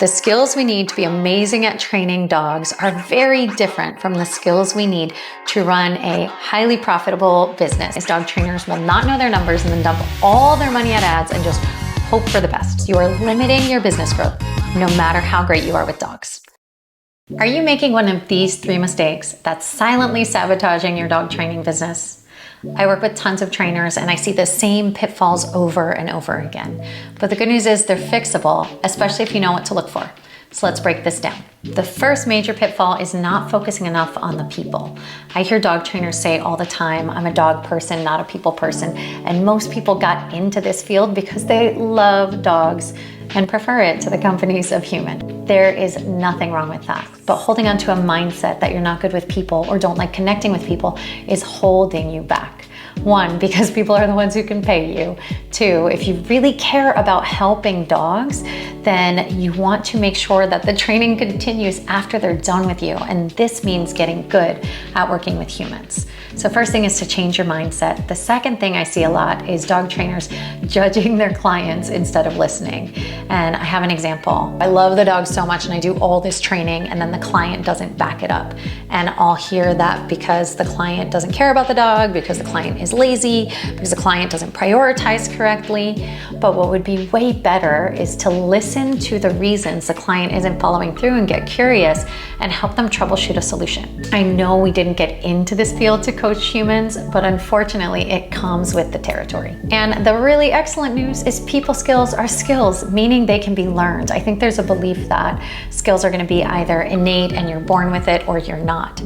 The skills we need to be amazing at training dogs are very different from the skills we need to run a highly profitable business. Dog trainers will not know their numbers and then dump all their money at ads and just hope for the best. You are limiting your business growth, no matter how great you are with dogs. Are you making one of these 3 mistakes that's silently sabotaging your dog training business? I work with tons of trainers and I see the same pitfalls over and over again. But the good news is they're fixable, especially if you know what to look for. So let's break this down. The first major pitfall is not focusing enough on the people. I hear dog trainers say all the time, I'm a dog person, not a people person. And most people got into this field because they love dogs and prefer it to the companies of human. There is nothing wrong with that. But holding on to a mindset that you're not good with people or don't like connecting with people is holding you back. 1, because people are the ones who can pay you. 2, if you really care about helping dogs, then you want to make sure that the training continues after they're done with you. And this means getting good at working with humans. So first thing is to change your mindset. The second thing I see a lot is dog trainers judging their clients instead of listening. And I have an example. I love the dog so much and I do all this training and then the client doesn't back it up. And I'll hear that because the client doesn't care about the dog, because the client is lazy, because the client doesn't prioritize correctly. But what would be way better is to listen to the reasons the client isn't following through and get curious and help them troubleshoot a solution. I know we didn't get into this field to coach humans, but unfortunately it comes with the territory. And the really excellent news is people skills are skills, meaning they can be learned. I think there's a belief that skills are going to be either innate and you're born with it or you're not.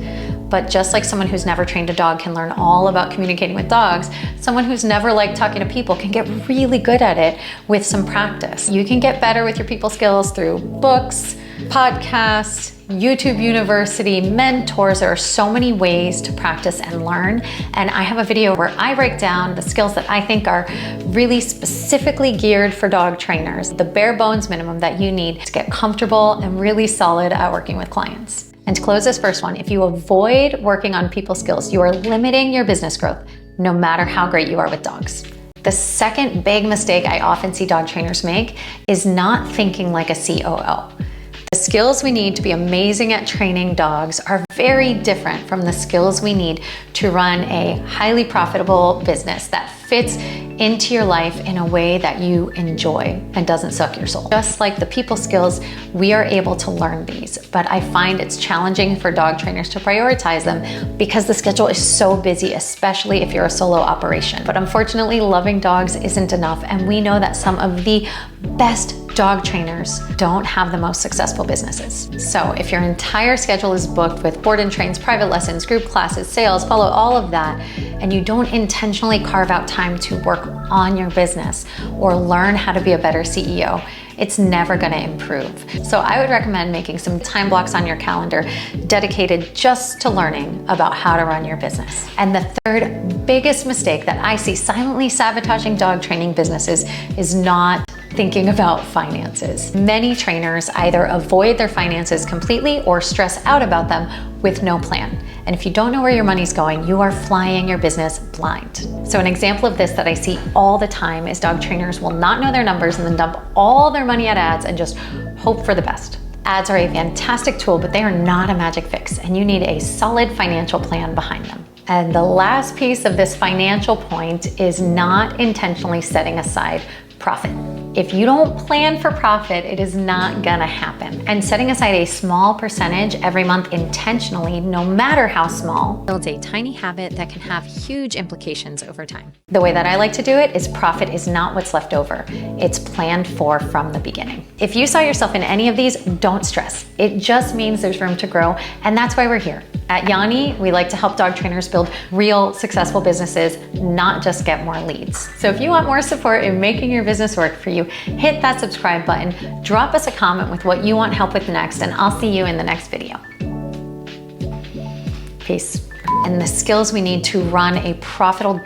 But just like someone who's never trained a dog can learn all about communicating with dogs, someone who's never liked talking to people can get really good at it with some practice. You can get better with your people skills through books, podcasts, YouTube University, mentors. There are so many ways to practice and learn. And I have a video where I break down the skills that I think are really specifically geared for dog trainers, the bare bones minimum that you need to get comfortable and really solid at working with clients. And to close this first one, if you avoid working on people skills, you are limiting your business growth, no matter how great you are with dogs. The second big mistake I often see dog trainers make is not thinking like a COO. The skills we need to be amazing at training dogs are very different from the skills we need to run a highly profitable business that fits into your life in a way that you enjoy and doesn't suck your soul. Just like the people skills, we are able to learn these, but I find it's challenging for dog trainers to prioritize them because the schedule is so busy, especially if you're a solo operation. But unfortunately, loving dogs isn't enough, and we know that some of the best dog trainers don't have the most successful businesses. So if your entire schedule is booked with board and trains, private lessons, group classes, sales, follow all of that, and you don't intentionally carve out time to work on your business or learn how to be a better CEO, it's never gonna improve. So I would recommend making some time blocks on your calendar dedicated just to learning about how to run your business. And the third biggest mistake that I see silently sabotaging dog training businesses is not thinking about finances. Many trainers either avoid their finances completely or stress out about them with no plan. And if you don't know where your money's going, you are flying your business blind. So an example of this that I see all the time is dog trainers will not know their numbers and then dump all their money at ads and just hope for the best. Ads are a fantastic tool, but they are not a magic fix, and you need a solid financial plan behind them. And the last piece of this financial point is not intentionally setting aside profit. If you don't plan for profit, it is not gonna happen. And setting aside a small percentage every month intentionally, no matter how small, builds a tiny habit that can have huge implications over time. The way that I like to do it is profit is not what's left over. It's planned for from the beginning. If you saw yourself in any of these, don't stress. It just means there's room to grow, and that's why we're here. At Yanni, we like to help dog trainers build real successful businesses, not just get more leads. So if you want more support in making your business work for you, hit that subscribe button, drop us a comment with what you want help with next, and I'll see you in the next video. Peace. And the skills we need to run a profitable,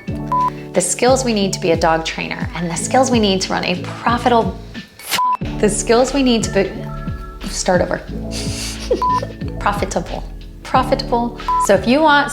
the skills we need to be a dog trainer, and the skills we need to run a profitable, the skills we need to be, start over, profitable. So if you want,